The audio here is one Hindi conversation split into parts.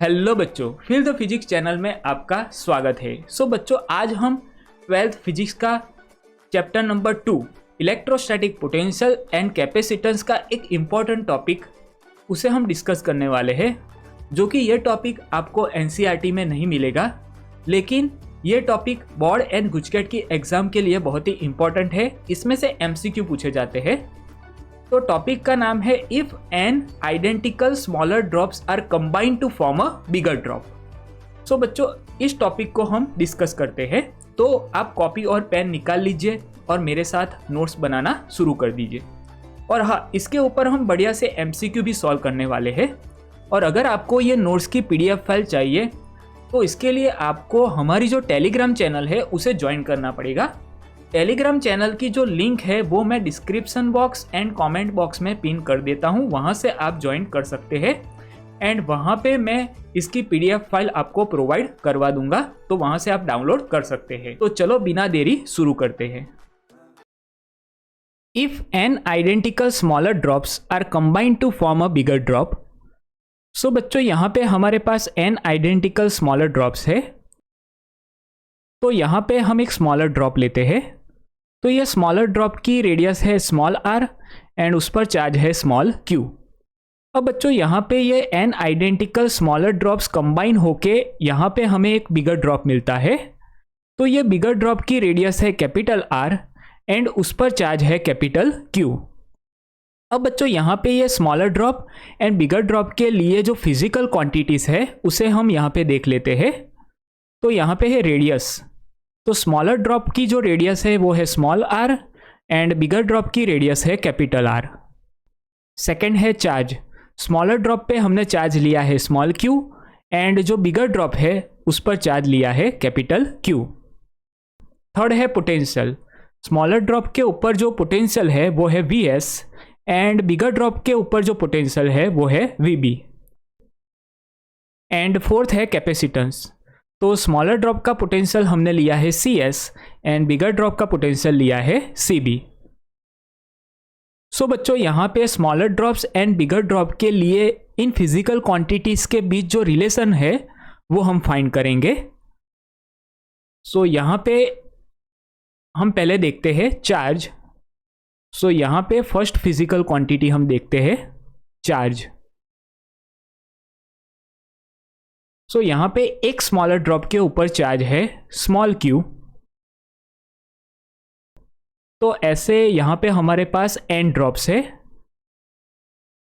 हेलो बच्चों, फील द फिजिक्स चैनल में आपका स्वागत है। बच्चों, आज हम ट्वेल्थ फिजिक्स का chapter number 2 electrostatic potential and capacitance का एक इम्पॉर्टेंट टॉपिक उसे हम डिस्कस करने वाले हैं, जो कि ये टॉपिक आपको एनसीईआरटी में नहीं मिलेगा, लेकिन ये टॉपिक बोर्ड एंड गुजकेट की एग्जाम के लिए बहुत ही इम्पॉर्टेंट है। इसमें से एमसीक्यू पूछे जाते हैं। तो टॉपिक का नाम है if n identical smaller drops are combined to form a bigger drop. बच्चों, इस टॉपिक को हम डिस्कस करते हैं। तो आप कॉपी और पेन निकाल लीजिए और मेरे साथ नोट्स बनाना शुरू कर दीजिए। और हाँ, इसके ऊपर हम बढ़िया से एमसीक्यू भी सॉल्व करने वाले हैं। और अगर आपको ये नोट्स की पीडीएफ फाइल चाहिए तो इसके लिए आपको हमारी जो टेलीग्राम चैनल है उसे ज्वाइन करना पड़ेगा। टेलीग्राम चैनल की जो लिंक है वो मैं description box and comment box में पिन कर देता हूँ, वहाँ से आप ज्वाइन कर सकते हैं। एंड वहाँ पे मैं इसकी पीडीएफ फाइल आपको प्रोवाइड करवा दूंगा, तो वहाँ से आप डाउनलोड कर सकते हैं। तो चलो बिना देरी शुरू करते हैं। If n identical smaller drops are combined to form a bigger drop. बच्चों, यहाँ पे हमारे पास एन आइडेंटिकल स्मॉलर ड्रॉप्स है। तो यहाँ पे हम एक स्मॉलर ड्रॉप लेते हैं। तो ये स्मॉलर ड्रॉप की रेडियस है स्मॉल आर एंड उस पर चार्ज है स्मॉल क्यू। अब बच्चों, यहाँ पे ये n identical smaller drops combine होके यहाँ पे हमें एक बिगर ड्रॉप मिलता है। तो ये बिगर ड्रॉप की रेडियस है कैपिटल आर एंड उस पर चार्ज है कैपिटल क्यू। अब बच्चों, यहाँ पे ये smaller drop and bigger drop के लिए जो फिजिकल क्वांटिटीज है उसे हम यहाँ पे देख लेते हैं। तो यहाँ पे है रेडियस। तो स्मॉलर ड्रॉप की जो रेडियस है वो है small R and bigger drop की रेडियस है कैपिटल आर। सेकेंड है चार्ज। स्मॉलर ड्रॉप पे हमने चार्ज लिया है स्मॉल क्यू एंड जो बिगर ड्रॉप है उस पर चार्ज लिया है कैपिटल क्यू। थर्ड है पोटेंशियल। स्मॉलर ड्रॉप के ऊपर जो पोटेंशियल है वो है V S and bigger drop के ऊपर जो पोटेंशियल है वो है वी बी। एंड फोर्थ है कैपेसिटेंस। तो स्मॉलर ड्रॉप का पोटेंशियल हमने लिया है C S and bigger drop का पोटेंशियल लिया है सी बी। बच्चों, यहाँ पे smaller drops and bigger drop के लिए इन फिजिकल क्वांटिटीज के बीच जो रिलेशन है वो हम फाइंड करेंगे। यहाँ पे हम पहले देखते हैं चार्ज। यहाँ पे फर्स्ट फिजिकल क्वांटिटी हम देखते हैं चार्ज। यहाँ पे एक स्मॉलर ड्रॉप के ऊपर चार्ज है स्मॉल क्यू। तो ऐसे यहाँ पे हमारे पास एन ड्रॉप्स है।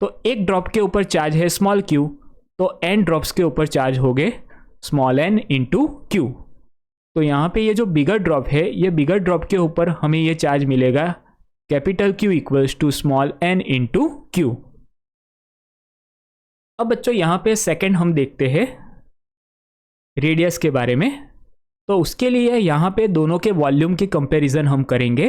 तो एक ड्रॉप के ऊपर चार्ज है स्मॉल क्यू, तो एन ड्रॉप्स के ऊपर चार्ज हो गए स्मॉल एन इंटू क्यू। तो यहाँ पे ये जो बिगर ड्रॉप है, ये बिगर ड्रॉप के ऊपर हमें ये चार्ज मिलेगा capital Q equals to small N into Q. अब बच्चों, यहाँ पे सेकेंड हम देखते हैं रेडियस के बारे में। तो उसके लिए यहाँ पे दोनों के वॉल्यूम की कंपैरिजन हम करेंगे।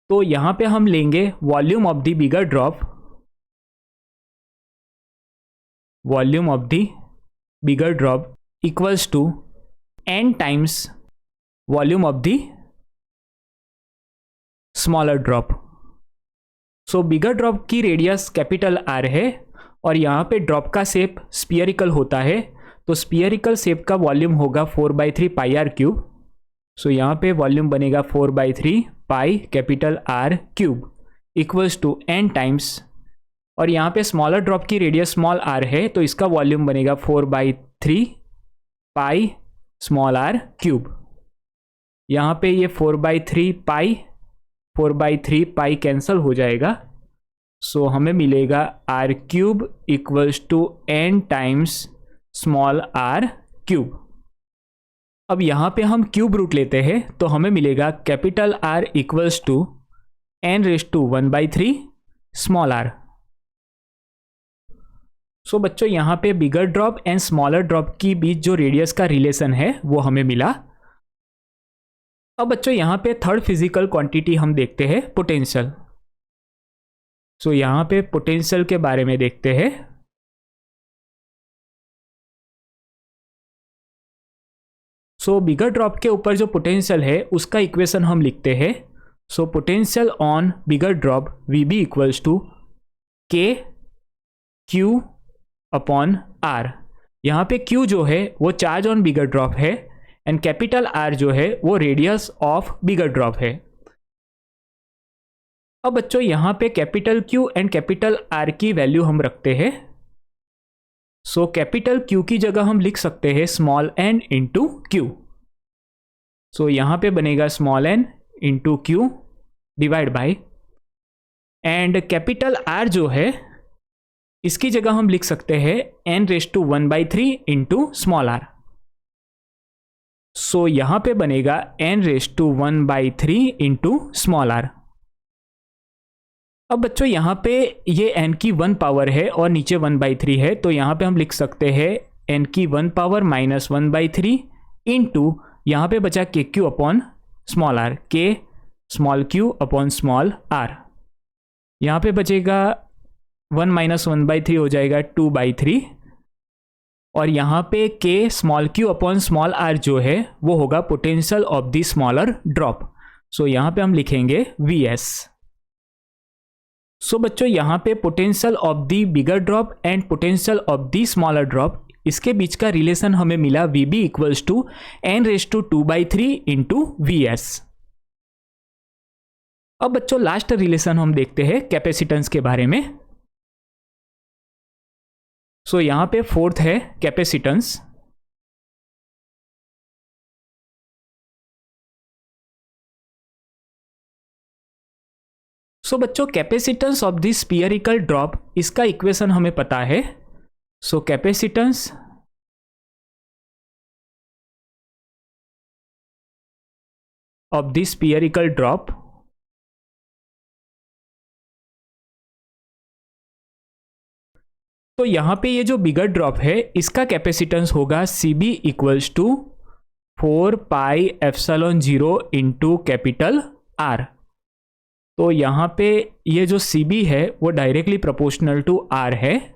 तो यहाँ पे हम लेंगे volume of the bigger drop, volume of the bigger drop equals to N times volume of the smaller drop. Bigger drop की रेडियस कैपिटल आर है और यहाँ पे ड्रॉप का शेप स्फीयरिकल होता है। तो स्फीयरिकल शेप का वॉल्यूम होगा 4/3 पाई आर क्यूब। यहाँ पे वॉल्यूम बनेगा 4/3 pi capital R cube equals to N times, और यहाँ पे स्मॉलर ड्रॉप की रेडियस स्मॉल आर है तो इसका वॉल्यूम बनेगा 4/3 पाई स्मॉल आर क्यूब। यहाँ पे ये 4/3 पाई कैंसल हो जाएगा। हमें मिलेगा R cube equals to N times small R cube. अब यहाँ पे हम क्यूब रूट लेते हैं तो हमें मिलेगा capital R equals to N raise to 1/3 small R. बच्चों, यहाँ पे bigger drop and smaller drop की बीच जो रेडियस का रिलेशन है वो हमें मिला। अब बच्चों, यहाँ पे थर्ड फिजिकल क्वांटिटी हम देखते हैं पोटेंशियल। यहाँ पे पोटेंशियल के बारे में देखते हैं। बिगर ड्रॉप के ऊपर जो पोटेंशियल है उसका इक्वेशन हम लिखते हैं so potential on bigger drop V B equals to K Q upon R. यहाँ पे Q जो है वो चार्ज ऑन बिगर ड्रॉप है एंड कैपिटल R जो है वो रेडियस ऑफ बिगर ड्रॉप है। अब बच्चों यहाँ पे capital Q and capital R की वैल्यू हम रखते हैं। सो कैपिटल Q की जगह हम लिख सकते हैं स्मॉल n इंटू क्यू। सो यहाँ पे बनेगा small n into Q divide by, and capital R जो है इसकी जगह हम लिख सकते हैं n⁻⁴ इंटू स्मॉल r। सो यहां पे बनेगा n⁻⁴ इंटू स्मॉल r। अब बच्चों यहां पे ये n की 1 पावर है और नीचे 1/3 है, तो यहां पे हम लिख सकते हैं n की 1 पावर माइनस 1/3 इंटू यहां पे बचा के क्यू अपॉन स्मॉल r, के small Q upon small r। यहां पे बचेगा 1 माइनस 1/3 हो जाएगा 2/3, और यहाँ पे K small Q upon small R जो है वो होगा potential of the smaller drop. So यहाँ पे हम लिखेंगे Vs। सो बच्चों यहाँ पे potential of the bigger drop and potential of the smaller drop, इसके बीच का रिलेशन हमें मिला Vb equals to n⁻⁴ into Vs। अब बच्चों लास्ट रिलेशन हम देखते हैं कैपेसिटेंस के बारे में। सो यहां पे फोर्थ है कैपेसिटेंस। सो बच्चों capacitance of the spherical drop, इसका इक्वेशन हमें पता है। So capacitance of the spherical drop तो यहाँ पे ये जो बिगर ड्रॉप है इसका कैपेसिटेंस होगा CB equals to 4πε0 into capital R। तो यहाँ पे ये जो CB है वो डायरेक्टली प्रोपोर्शनल टू R है,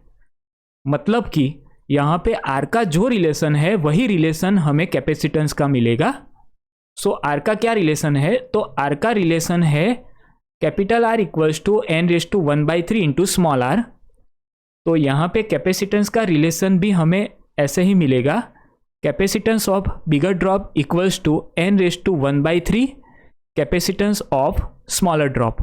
मतलब कि यहाँ पे R का जो रिलेशन है वही रिलेशन हमें कैपेसिटेंस का मिलेगा। सो R का क्या रिलेशन है, तो R का रिलेशन है capital R equals to n⁻⁴ into small r। तो यहाँ पे कैपेसिटेंस का रिलेशन भी हमें ऐसे ही मिलेगा, capacitance of bigger drop equals to n⁻⁴ capacitance of smaller drop.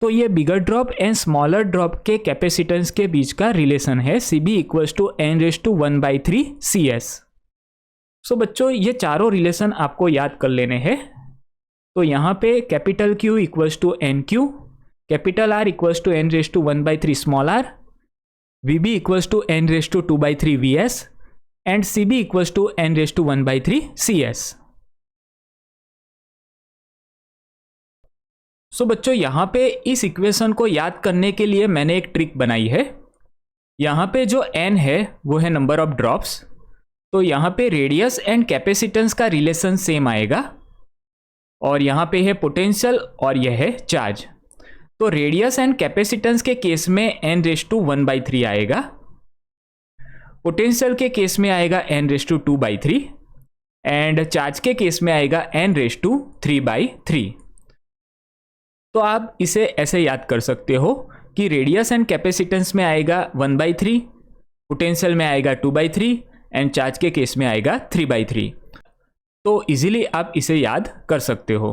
तो ये bigger drop and smaller drop के कैपेसिटेंस के बीच का रिलेशन है CB equals to n⁻⁴ CS। So बच्चों ये चारों रिलेशन आपको याद कर लेने हैं। तो यहाँ पे capital Q equals to NQ, capital R equals to n⁻⁴ small r, VB equals to n⁻⁴ Vs and CB equals to n⁻⁴ CS। So बच्चों यहाँ पे इस इक्वेशन को याद करने के लिए मैंने एक ट्रिक बनाई है। यहाँ पे जो n है वो है नंबर ऑफ ड्रॉप्स, तो यहाँ पे रेडियस एंड कैपेसिटेंस का रिलेशन सेम आएगा, और यहाँ पे है पोटेंशियल और यह है चार्ज। तो रेडियस एंड कैपेसिटेंस के केस में n⁻⁴ आएगा, पोटेंशियल के केस में आएगा n⁻⁴ एंड चार्ज के केस में आएगा n⁻�3/3। तो आप इसे ऐसे याद कर सकते हो कि रेडियस एंड कैपेसिटेंस में आएगा 1/3, पोटेंशियल में आएगा 2/3 एंड चार्ज के केस में आएगा 3/3। तो इजीली आप इसे याद कर सकते हो।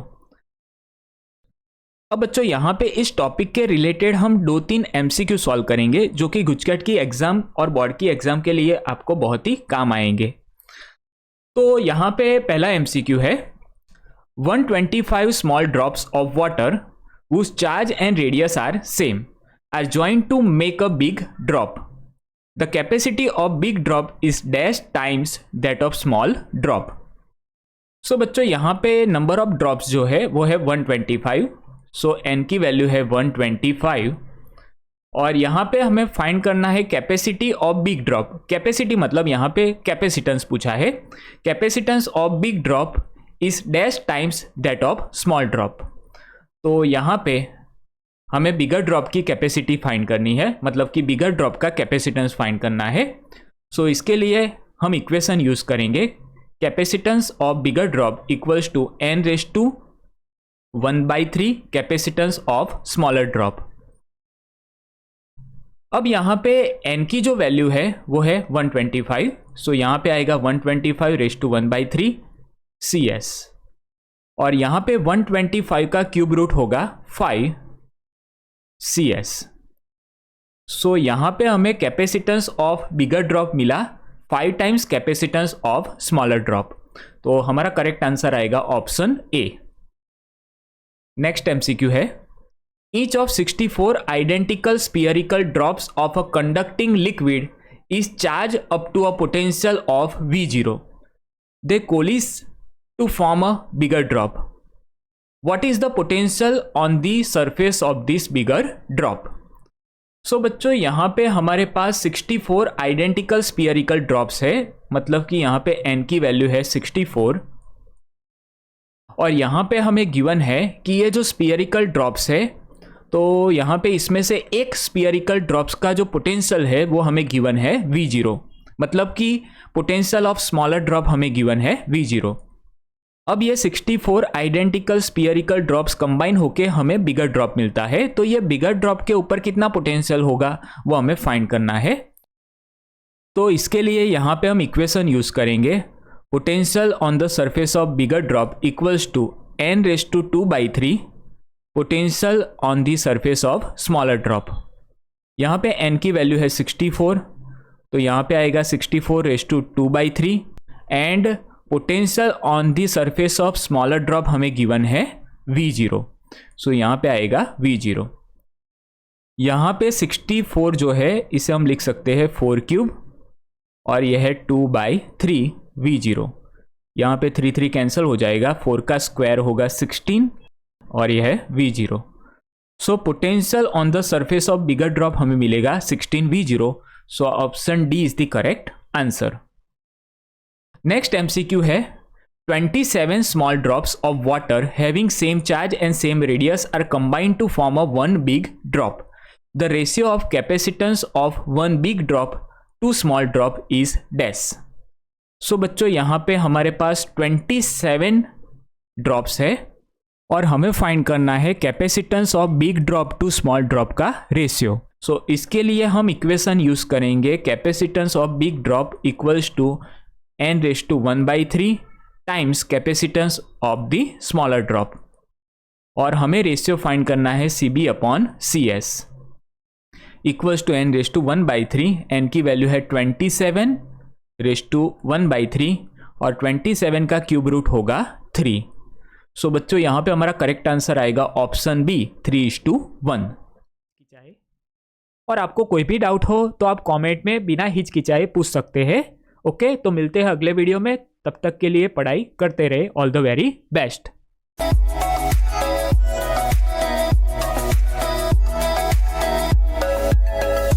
अब बच्चों यहाँ पे इस टॉपिक के रिलेटेड हम 2-3 MCQ सॉल्व करेंगे जो कि गुजकेट की एग्जाम और बोर्ड की एग्जाम के लिए आपको बहुत ही काम आएंगे। तो यहाँ पे पहला MCQ है 125 small drops of water whose charge and radius are same are joined to make a big drop. The capacity of big drop is dash times that of small drop. So बच्चों यहाँ पे नंबर ऑफ ड्रॉप्स जो है वो है 125, सो n की वैल्यू है 125, और यहाँ पे हमें फाइंड करना है capacity of big drop. Capacity मतलब यहाँ पे कैपेसिटेंस पूछा है, capacitance of big drop is dash times that of small drop. तो यहाँ पे हमें बिगर ड्रॉप की कैपेसिटी फाइंड करनी है, मतलब कि बिगर ड्रॉप का कैपेसिटेंस फाइंड करना है। सो इसके लिए हम इक्वेशन यूज करेंगे capacitance of bigger drop equals to n⁻⁴ 1/3 capacitance of smaller drop. अब यहाँ पे n की जो वैल्यू है वो है 125, सो यहाँ पे आएगा 125 रेज टू 1/3 CS, और यहाँ पे 125 का क्यूब रूट होगा 5 CS। सो यहाँ पे हमें कैपेसिटेंस ऑफ बिगर ड्रॉप मिला 5 times capacitance of smaller drop, तो हमारा करेक्ट आंसर आएगा ऑप्शन ए। नेक्स्ट MCQ है, each of 64 identical spherical drops of a conducting liquid is charged up to a potential of V0. They coalesce to form a bigger drop. What is the potential on the surface of this bigger drop? So बच्चों यहाँ पे हमारे पास 64 आइडेंटिकल स्फीयरिकल ड्रॉप्स है, मतलब कि यहाँ पे n की वैल्यू है 64, और यहाँ पे हमें गिवन है कि ये जो स्फीयरिकल ड्रॉप्स है, तो यहाँ पे इसमें से एक स्फीयरिकल ड्रॉप्स का जो पोटेंशियल है वो हमें गिवन है V0, मतलब कि पोटेंशियल ऑफ स्मॉलर ड्रॉप हमें गिवन है V0। अब ये 64 आइडेंटिकल स्फीयरिकल ड्रॉप्स कंबाइन होके हमें बिगर ड्रॉप मिलता है, तो ये बिगर ड्रॉप के ऊपर कितना पोटेंशियल होगा वो हमें फाइंड करना है। तो इसके लिए यहाँ पे हम इक्वेशन यूज करेंगे, potential on the surface of bigger drop equals to n⁻²/3 potential on the surface of smaller drop. यहाँ पे n की वैल्यू है 64, तो यहाँ पे आएगा 64⁻²/3 and potential on the surface of smaller drop हमें गिवन है V0, सो यहाँ पे आएगा V0। यहाँ पे 64 जो है इसे हम लिख सकते हैं 4³ और यह है 2/3 V0। यहाँ पे 3 कैंसिल हो जाएगा, 4 का स्क्वायर होगा 16 और यह है V0। So potential on the surface of bigger drop हमें मिलेगा 16 V0, so option D is the correct answer. Next MCQ है, 27 small drops of water having same charge and same radius are combined to form a one big drop. The ratio of capacitance of one big drop to small drop is dash. So बच्चों यहाँ पे हमारे पास 27 ड्रॉप्स है और हमें फाइंड करना है capacitance of big drop to small drop का रेशियो। सो इसके लिए हम इक्वेशन यूज करेंगे, capacitance of big drop equals to n⁻1/3 times capacitance of the smaller drop, और हमें रेशियो फाइंड करना है CB/CS equals to n⁻1/3। n की वैल्यू है 27⁻1/3 और 27 का क्यूब रूट होगा 3। सो बच्चों यहाँ पे हमारा करेक्ट आंसर आएगा ऑप्शन बी 3:1। और आपको कोई भी डाउट हो तो आप कमेंट में बिना हिचकिचाए पूछ सकते हैं। ओके, तो मिलते हैं अगले वीडियो में, तब तक के लिए पढ़ाई करते रहे। All the very best.